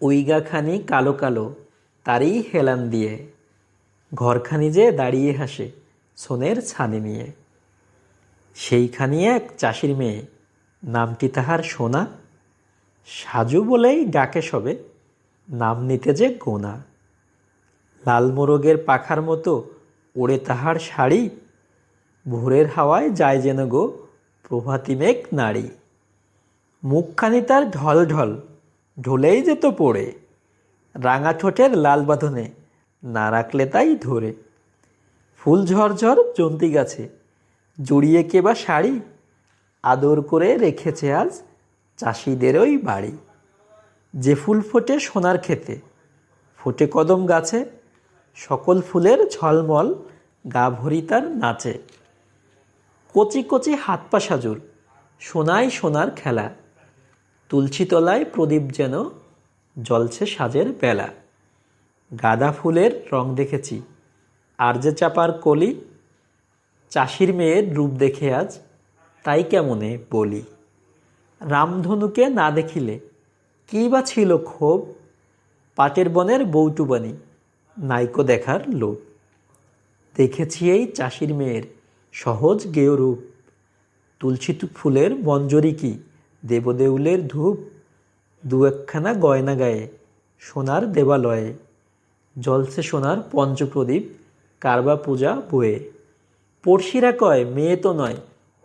উইগাখানি কালো কালো তারই হেলান দিয়ে, ঘরখানি যে দাঁড়িয়ে হাসে সোনের ছানি নিয়ে। সেইখানি এক চাষির মেয়ে, নামটি তাহার সোনা, সাজু বলেই ডাকে সবে, নাম নিতে যে গোনা। লাল মোরগের পাখার মতো ওড়ে তাহার শাড়ি, ভোরের হাওয়ায় যায় যেন গো প্রভাতী মেঘ নাড়ি। মুখখানি তার ঢল ঢল, ঢলেই যেত পড়ে, রাঙা ঠোঁটের লাল বাঁধনে না রাখলে তাই ধরে। ফুল ঝরঝর চন্তি গাছে জড়িয়ে কেবা শাড়ি, আদর করে রেখেছে আজ চাষিদেরই বাড়ি। যে ফুল ফোটে সোনার ক্ষেতে, ফোটে কদম গাছে, সকল ফুলের ঝলমল গা ভরি তার নাচে। কচি কচি হাত পা সাজুর সোনায় সোনার খেলা, তুলসী তলায় প্রদীপ যেন জ্বলছে সাজের বেলা। গাঁদা ফুলের রং দেখেছি আর যে চাপার কলি, চাষির মেয়ের রূপ দেখে আজ তাই কেমনে বলি। রামধনুকে না দেখিলে কী বা ছিল ক্ষোভ, পাটের বনের বৌটুবানি নাইকো দেখার লোভ। দেখেছি এই চাষির মেয়ের সহজ গেয় রূপ, তুলসী ফুলের মঞ্জরি কি দেবদেউলের ধূপ। দু একখানা গয়না গায়ে সোনার দেবালয়ে, জ্বলছে সোনার পঞ্চপ্রদীপ কারবা পূজা বয়ে। পড়শিরা কয় মেয়ে তো নয়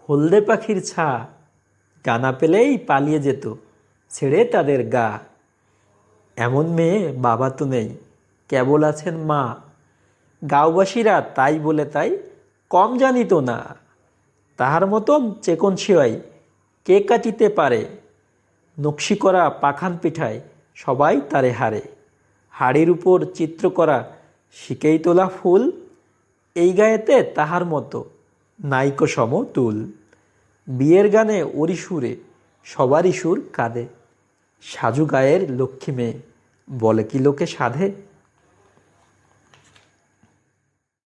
হলদে পাখির ছা, ডানা পেলেই পালিয়ে যেত ছেড়ে তাদের গা। এমন মেয়ে বাবা তো নেই, কেবল আছেন মা, গাঁওবাসীরা তাই বলে তাই কম জানিত না। তাহার মতন চেকন সেওয়াই কে কাটিতে পারে, নকশি করা পাখান পিঠায় সবাই তারে হারে। হাড়ির উপর চিত্র করা শিকেই তোলা ফুল, এই গায়েতে তাহার মতো নাইকো সমতুল। বিয়ের গানে ওরি সুরে সবারই সুর কাঁদে, সাজু গায়ের লক্ষ্মী মেয়ে বলে কি লোকে সাধে।